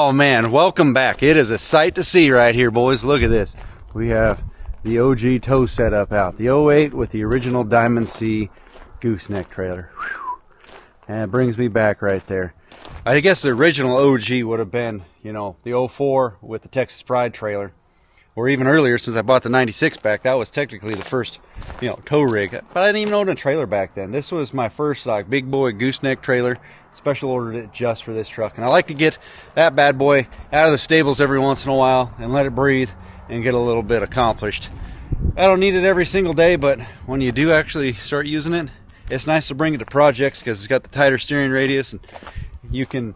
Oh man, welcome back. It is a sight to see right here, boys. Look at this. We have the OG tow setup out. The 08 with the original Diamond C gooseneck trailer. Whew. And it brings me back right there. I guess the original OG would have been, you know, the 04 with the Texas Pride trailer. Or even earlier, since I bought the 96 back, that was technically the first, you know, tow rig. But I didn't even own a trailer back then. This was my first, like, big boy gooseneck trailer. Special ordered it just for this truck. And I like to get that bad boy out of the stables every once in a while and let it breathe and get a little bit accomplished. I don't need it every single day, but when you do actually start using it, it's nice to bring it to projects because it's got the tighter steering radius and you can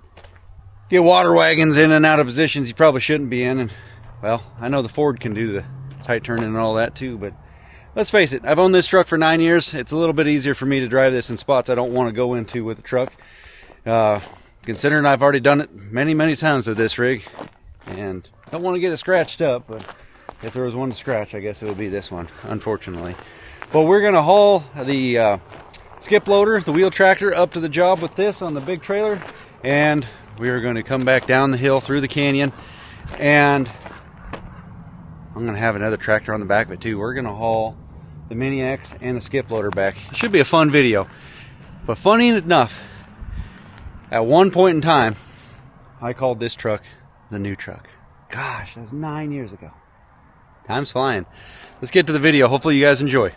get water wagons in and out of positions you probably shouldn't be in. And well, I know the Ford can do the tight turning and all that too, but let's face it, I've owned this truck for 9 years. It's a little bit easier for me to drive this in spots I don't want to go into with the truck. Considering I've already done it many times with this rig and don't want to get it scratched up, but if there was one to scratch, I guess it would be this one, unfortunately. But we're going to haul the skip loader, the wheel tractor, up to the job with this on the big trailer, and we are going to come back down the hill through the canyon, and I'm going to have another tractor on the back of it too. We're going to haul the Mini X and the skip loader back. It should be a fun video. But funny enough, at one point in time, I called this truck the new truck. Gosh, that was 9 years ago. Time's flying. Let's get to the video. Hopefully you guys enjoy.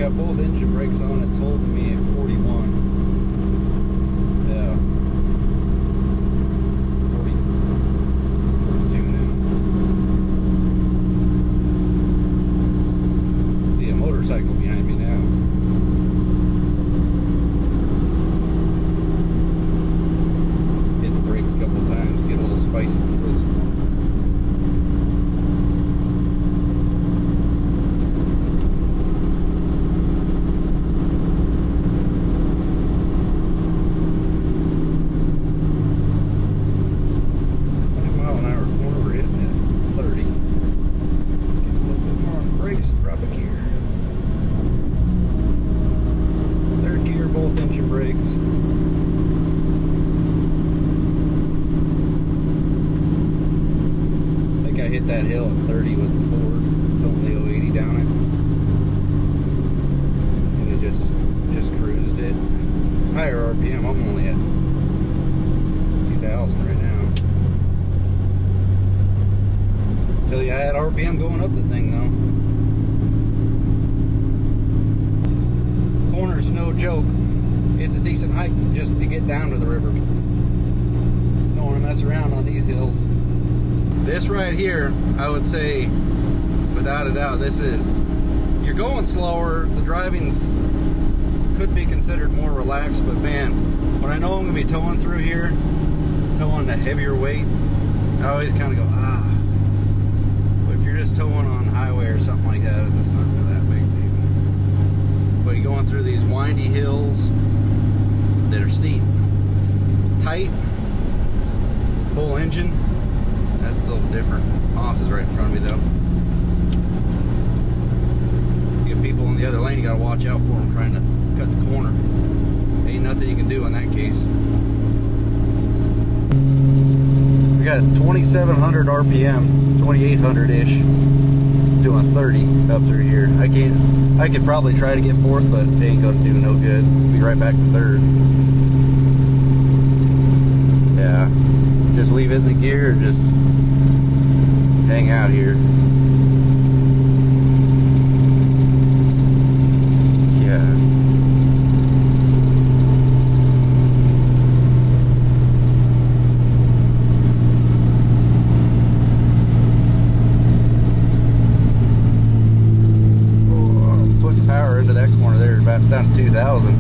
Both engine brakes on, it's holding me at 41. Yeah. 42 now. See a motorcycle behind me now. Hit the brakes a couple times, get a little spicy before this one. Engine brakes. I think I hit that hill at 30 with the Ford, totally 080 down it, and it just cruised it. Higher RPM, I'm only at 2,000 right now. Tell you I had RPM going up the thing though. Corner's no joke. It's a decent hike just to get down to the river. Don't want to mess around on these hills. This right here, I would say, without a doubt, this is, you're going slower, the driving's could be considered more relaxed, but man, when I know I'm going to be towing through here, towing a heavier weight, I always kind of go, ah. But if you're just towing on highway or something like that, it's not really that big deal. But you're going through these windy hills that are steep, tight, full engine, that's a little different. Haas is right in front of me though. You get people in the other lane, you gotta watch out for them trying to cut the corner. Ain't nothing you can do in that case. We got 2,700 RPM, 2,800-ish, doing 30 up through here. I could probably try to get fourth, but it ain't gonna do no good. Be right back to third. Yeah, just leave it in the gear, just hang out here. Yeah. Into that corner there, about down to 2,000.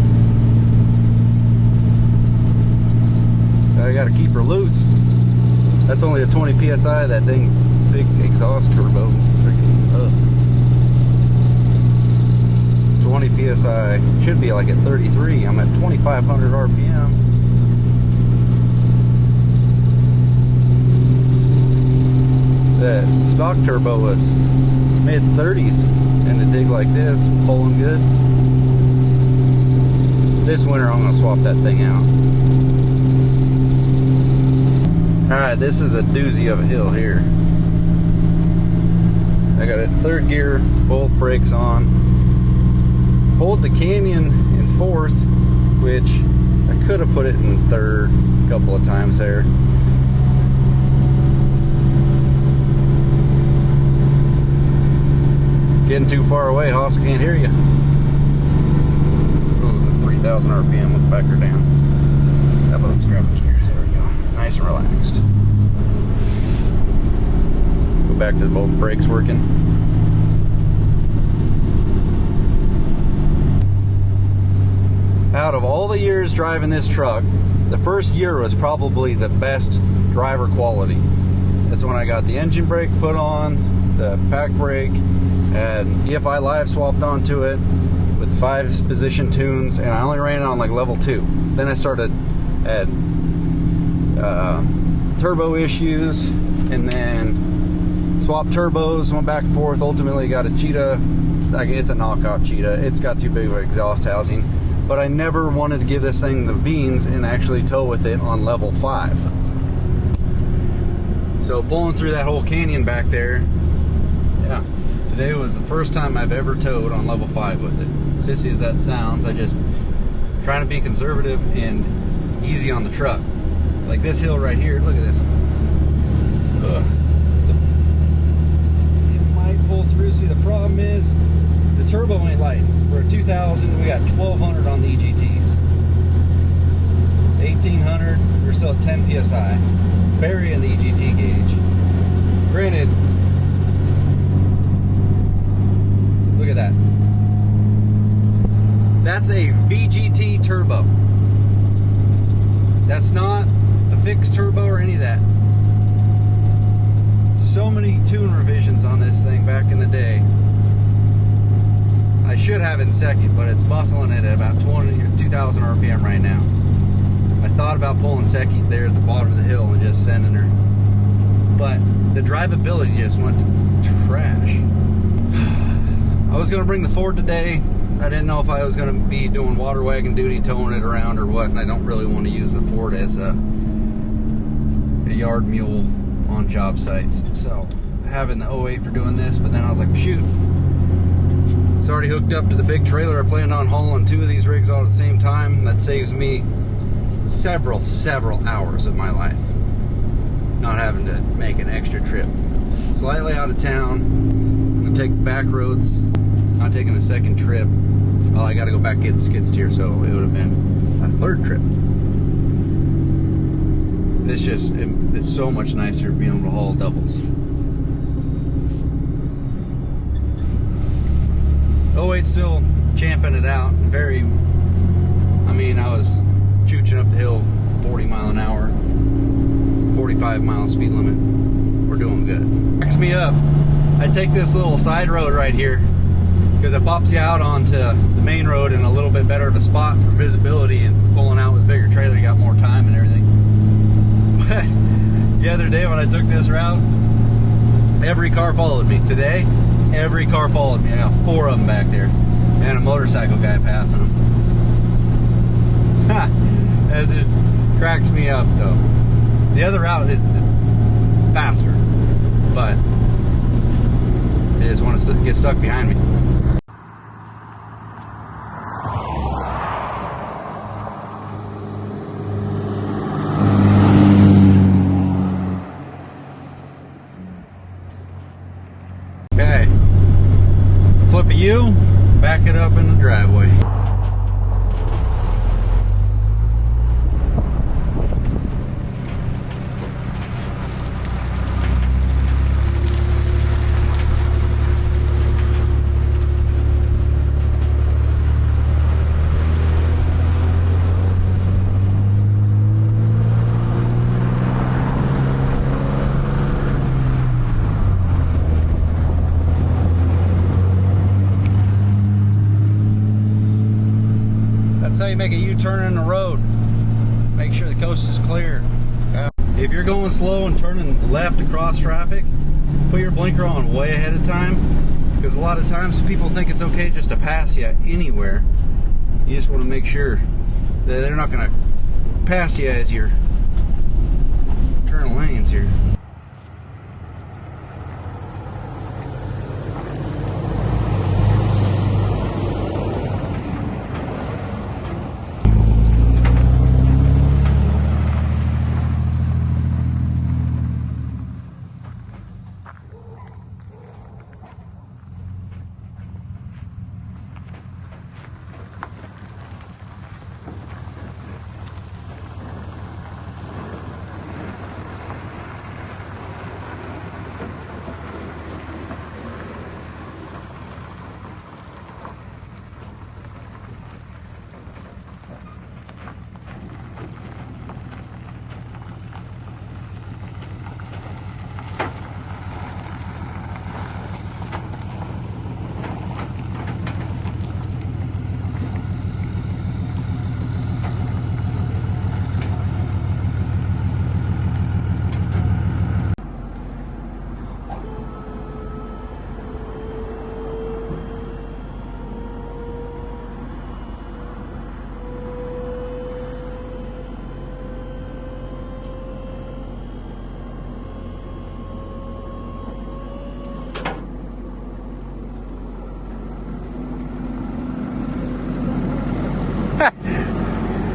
I gotta keep her loose. That's only a 20 psi, that dang big exhaust turbo. Freaking 20 psi. Should be like at 33. I'm at 2,500 RPM. The stock turbo was mid 30s. And to dig like this, pulling good. This winter I'm gonna swap that thing out. Alright, this is a doozy of a hill here. I got it third gear, both brakes on. Pulled the canyon in fourth, which I could have put it in third a couple of times there. Getting too far away, Haas, can't hear you. Ooh, the 3,000 RPM, let's back her down. How about let's grab the gear? There we go. Nice and relaxed. Go back to both brakes working. Out of all the years driving this truck, the first year was probably the best driver quality. That's when I got the engine brake put on, the pack brake, had EFI Live swapped onto it with 5 position tunes, and I only ran it on like level 2. Then I started at turbo issues, and then swapped turbos, went back and forth. Ultimately got a Cheetah. It's a knockoff Cheetah. It's got too big of an exhaust housing, but I never wanted to give this thing the beans and actually tow with it on level 5. So pulling through that whole canyon back there, yeah, today was the first time I've ever towed on level 5 with it. Sissy as that sounds, I just trying to be conservative and easy on the truck. Like this hill right here, look at this. It might pull through. See, the problem is the turbo ain't light. We're at 2,000, we got 1,200 on the EGTs. 1,800, we're still at 10 PSI. Burying the EGT gauge. Granted, look at that. That's a VGT turbo. That's not a fixed turbo or any of that. So many tune revisions on this thing back in the day. I should have it in second, but it's bustling it at about 2,000 RPM right now. I thought about pulling second there at the bottom of the hill and just sending her, but the drivability just went to trash. I was going to bring the Ford today. I didn't know if I was going to be doing water wagon duty, towing it around or what, and I don't really want to use the Ford as a yard mule on job sites. So having the 08 for doing this, but then I was like, shoot, it's already hooked up to the big trailer. I planned on hauling 2 of these rigs all at the same time. That saves me several hours of my life not having to make an extra trip. slightly out of town. I'm gonna take the back roads. Not taking a second trip. Well, I gotta go back get the skid steer, so it would have been a third trip. It's so much nicer being able to haul doubles. 08's still champing it out. I mean, I was chooching up the hill 40 mile an hour, 45 mile speed limit. We're doing good. Backs me up. I take this little side road right here because it pops you out onto the main road in a little bit better of a spot for visibility, and pulling out with a bigger trailer, you got more time and everything. But the other day when I took this route, every car followed me. Today, every car followed me. I got 4 of them back there, and a motorcycle guy passing them. It just cracks me up though. The other route is faster, but they just want to get stuck behind me. Okay, flip a U, back it up in the driveway. That's how you make a U-turn in the road. Make sure the coast is clear. If you're going slow and turning left across traffic, put your blinker on way ahead of time, because a lot of times people think it's okay just to pass you anywhere. You just want to make sure that they're not going to pass you as you're turning lanes here.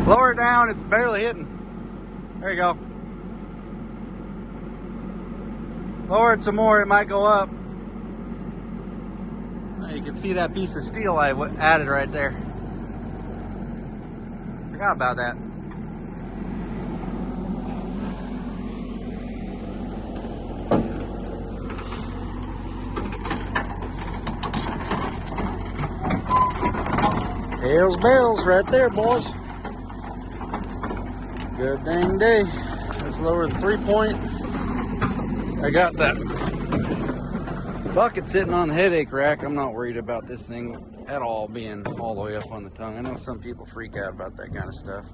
Lower it down, it's barely hitting. There you go. Lower it some more, it might go up. You can see that piece of steel I added right there. Forgot about that. Tails bells right there, boys. Good dang day. Let's lower the 3-point. I got that bucket sitting on the headache rack. I'm not worried about this thing at all being all the way up on the tongue. I know some people freak out about that kind of stuff.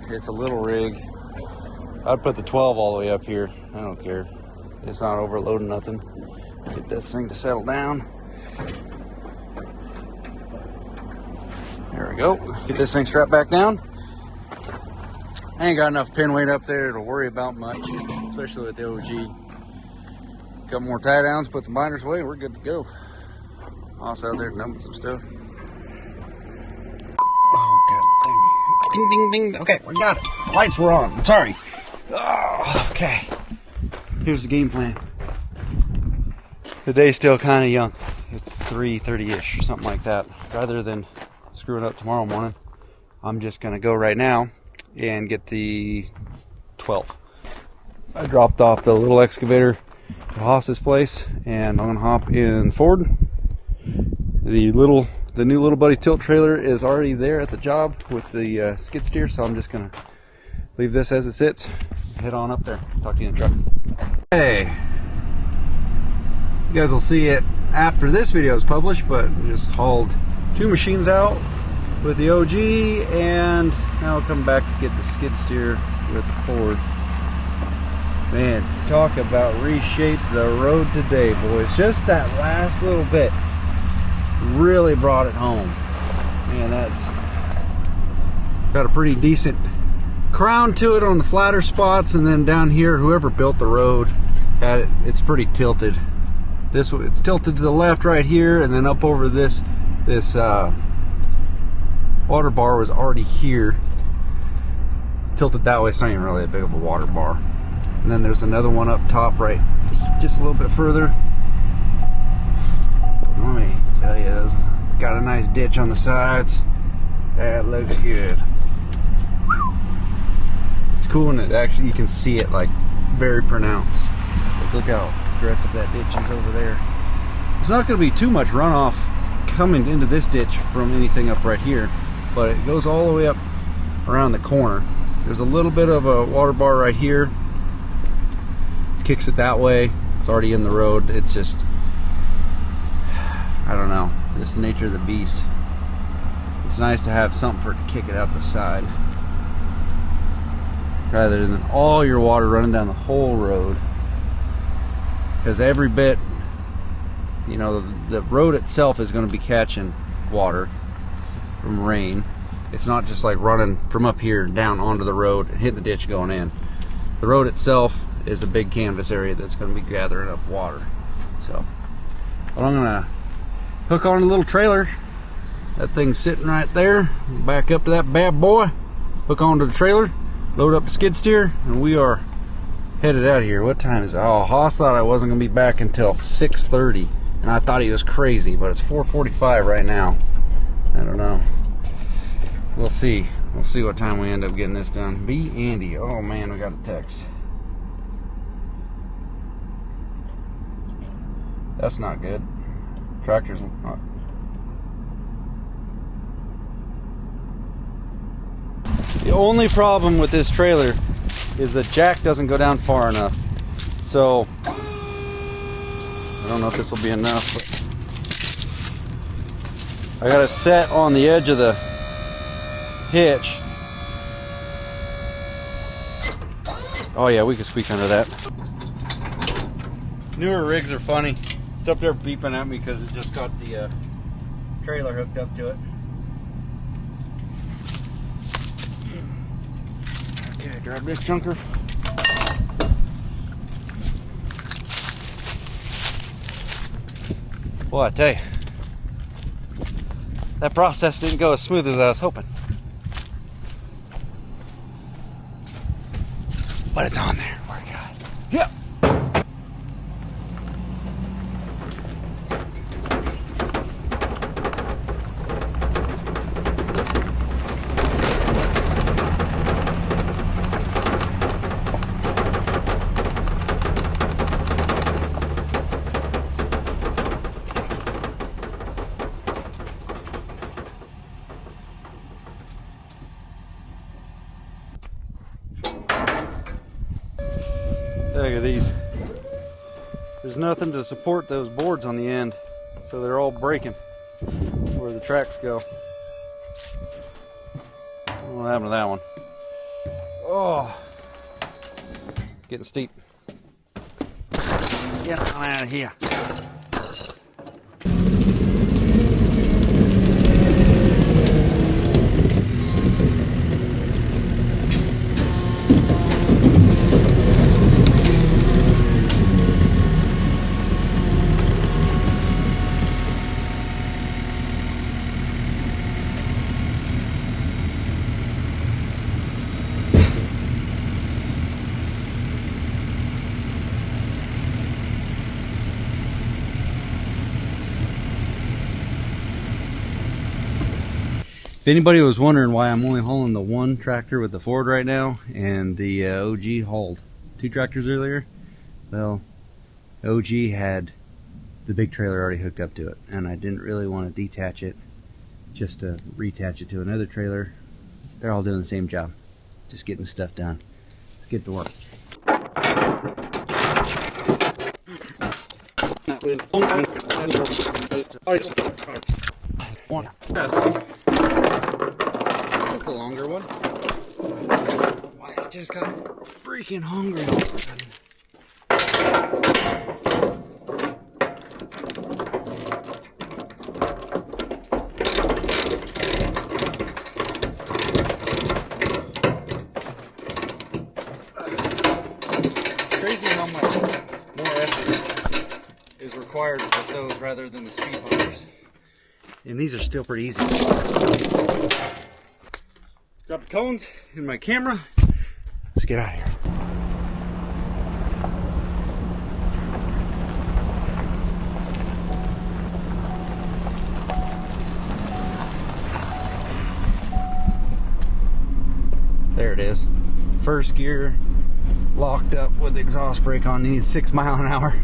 It's a little rig. I'd put the 12 all the way up here. I don't care. It's not overloading nothing. Get this thing to settle down. There we go. Get this thing strapped back down. I ain't got enough pin weight up there to worry about much, especially with the OG. Couple more tie downs, put some binders away, we're good to go. Also out there dumping some stuff. Oh god dang. Ding ding ding. Okay, we got it. Lights were on. I'm sorry. Oh, okay. Here's the game plan. The day's still kind of young. It's 3:30-ish or something like that. Rather than screwing up tomorrow morning, I'm just gonna go right now and get the 12. I dropped off the little excavator at Haas's place, and I'm gonna hop in Ford. The new little buddy tilt trailer is already there at the job with the skid steer, so I'm just gonna leave this as it sits, head on up there. Talk to you in the truck. Hey, you guys will see it after this video is published, but we just hauled 2 machines out with the OG, and now we'll come back to get the skid steer with the Ford. Man, talk about reshape the road today, boys. Just that last little bit really brought it home. Man, that's got a pretty decent crown to it on the flatter spots, and then down here, whoever built the road had it, it's pretty tilted. It's tilted to the left right here, and then up over this water bar was already here, tilted that way. It's not even really a big of a water bar. And then there's another one up top right just a little bit further. Let me tell you, those got a nice ditch on the sides. That looks good. It's cool, and it actually, you can see it like very pronounced. Look how aggressive that ditch is over there. There's not going to be too much runoff coming into this ditch from anything up right here, but it goes all the way up around the corner. There's a little bit of a water bar right here, kicks it that way. It's already in the road. It's just, I don't know, just the nature of the beast. It's nice to have something for it to kick it out the side, rather than all your water running down the whole road. Because every bit, you know, the road itself is going to be catching water from rain. It's not just like running from up here down onto the road and hit the ditch going in. The road itself is a big canvas area that's going to be gathering up water. So, but I'm going to hook on a little trailer. That thing's sitting right there. Back up to that bad boy, hook onto the trailer, load up the skid steer, and we are headed out of here. What time is it? Oh, Haas thought I wasn't going to be back until 6:30, and I thought he was crazy, but it's 4:45 right now. I don't know. We'll see. We'll see what time we end up getting this done. B. Andy. Oh man, we got a text. That's not good. Tractor's not. The only problem with this trailer is the jack doesn't go down far enough. So I don't know if this will be enough, but I got it set on the edge of the hitch. Oh yeah, we can squeak under that. Newer rigs are funny. It's up there beeping at me because it just got the trailer hooked up to it. Okay, grab this junker. Boy, I tell you, that process didn't go as smooth as I was hoping. But it's on there. Work out. Yep. Look at these. There's nothing to support those boards on the end, so they're all breaking where the tracks go. What happened to that one? Oh, getting steep. Get on out of here. If anybody was wondering why I'm only hauling the one tractor with the Ford right now, and the OG hauled 2 tractors earlier, well, OG had the big trailer already hooked up to it, and I didn't really want to detach it just to reattach it to another trailer. They're all doing the same job, just getting stuff done. Let's get to work. That's the longer one. Why, I just got freaking hungry all of a sudden. Crazy how much more effort is required with those rather than the speed bumpers. And these are still pretty easy. Drop the cones in my camera. Let's get out of here. There it is. First gear locked up with the exhaust brake on. You need 6 miles an hour.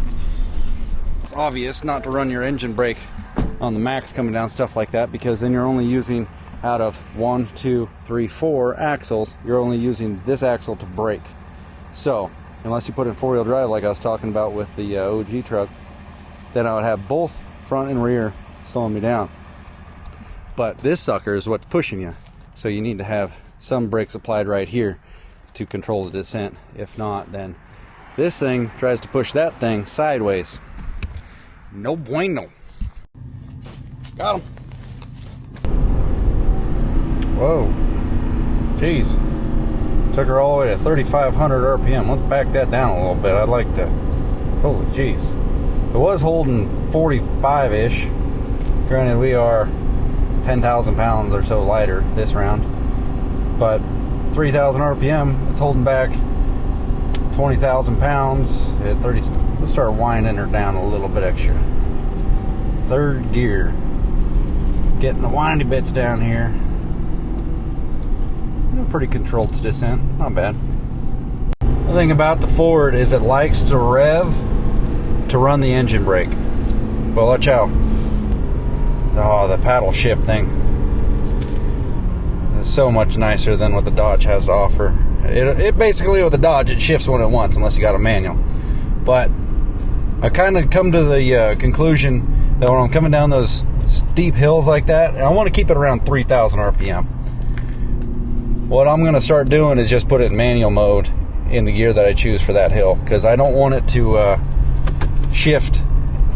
It's obvious not to run your engine brake on the max coming down, stuff like that, because then you're only using, out of 1, 2, 3, 4 axles, you're only using this axle to brake. So unless you put in 4-wheel drive like I was talking about with the OG truck, then I would have both front and rear slowing me down. But this sucker is what's pushing you, so you need to have some brakes applied right here to control the descent. If not, then this thing tries to push that thing sideways. No bueno. Got him. Whoa. Jeez. Took her all the way to 3,500 RPM. Let's back that down a little bit. I'd like to... Holy jeez. It was holding 45-ish. Granted, we are 10,000 pounds or so lighter this round. But 3,000 RPM, it's holding back 20,000 pounds at 30. Let's start winding her down a little bit extra. Third gear. Getting the windy bits down here. Pretty controlled descent, not bad. The thing about the Ford is it likes to rev to run the engine brake. But watch out. Oh, the paddle shift thing is so much nicer than what the Dodge has to offer. It basically, with the Dodge, it shifts when it wants, unless you got a manual. But I kind of come to the conclusion that when I'm coming down those steep hills like that, I want to keep it around 3,000 RPM. What I'm going to start doing is just put it in manual mode in the gear that I choose for that hill, because I don't want it to shift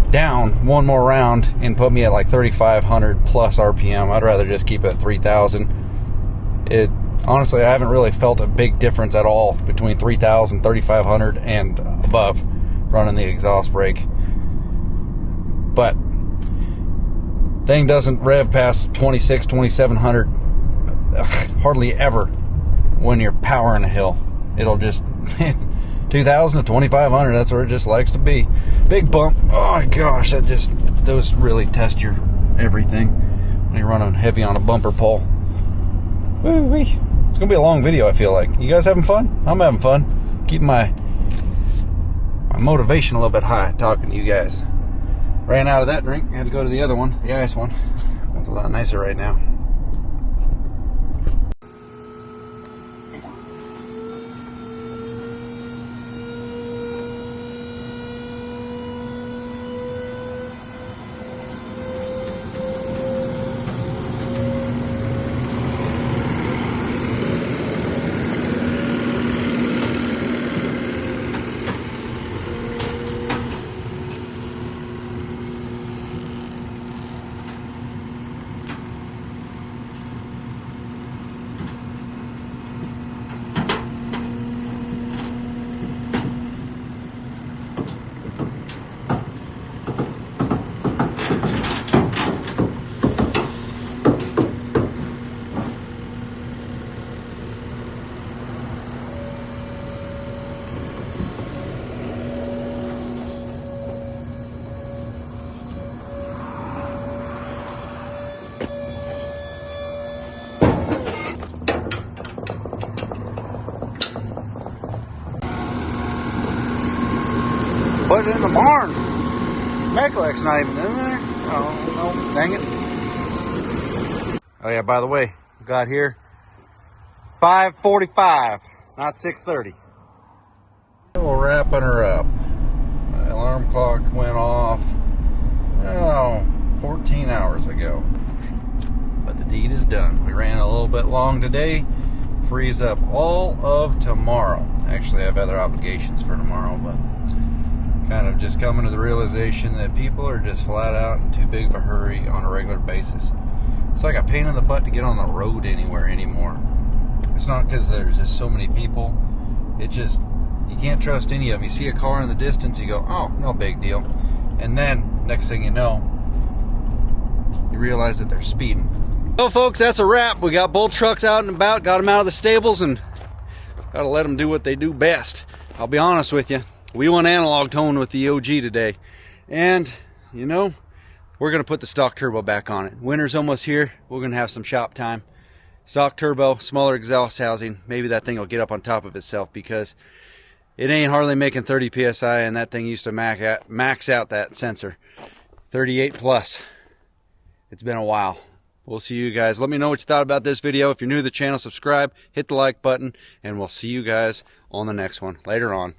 down one more round and put me at like 3,500 plus RPM. I'd rather just keep it at 3,000. Honestly, I haven't really felt a big difference at all between 3,000, 3,500 and above running the exhaust brake. But thing doesn't rev past 26, 2,700 hardly ever when you're powering a hill. It'll just 2,000 to 2,500, that's where it just likes to be. Big bump, oh my gosh, those really test your everything when you're running heavy on a bumper pole. Woo-wee. It's gonna be a long video, I feel like. You guys having fun? I'm having fun. Keeping my motivation a little bit high talking to you guys. Ran out of that drink, had to go to the other one, the ice one. That's a lot nicer right now. put it in the barn. Mechalek's not even in there. Oh, no, dang it. Oh yeah, by the way, got here 5:45, not 6:30. We're wrapping her up. My alarm clock went off, 14 hours ago. But the deed is done. We ran a little bit long today. Frees up all of tomorrow. Actually, I have other obligations for tomorrow, but kind of just coming to the realization that people are just flat out in too big of a hurry on a regular basis. It's like a pain in the butt to get on the road anywhere anymore. It's not because there's just so many people. It just, you can't trust any of them. You see a car in the distance, you go, oh, no big deal. And then, next thing you know, you realize that they're speeding. Well, folks, that's a wrap. We got both trucks out and about, got them out of the stables, and got to let them do what they do best. I'll be honest with you. We went analog tone with the OG today. And, you know, we're going to put the stock turbo back on it. Winter's almost here. We're going to have some shop time. Stock turbo, smaller exhaust housing. Maybe that thing will get up on top of itself because it ain't hardly making 30 PSI, and that thing used to max out that sensor. 38 plus. It's been a while. We'll see you guys. Let me know what you thought about this video. If you're new to the channel, subscribe, hit the like button, and we'll see you guys on the next one. Later on.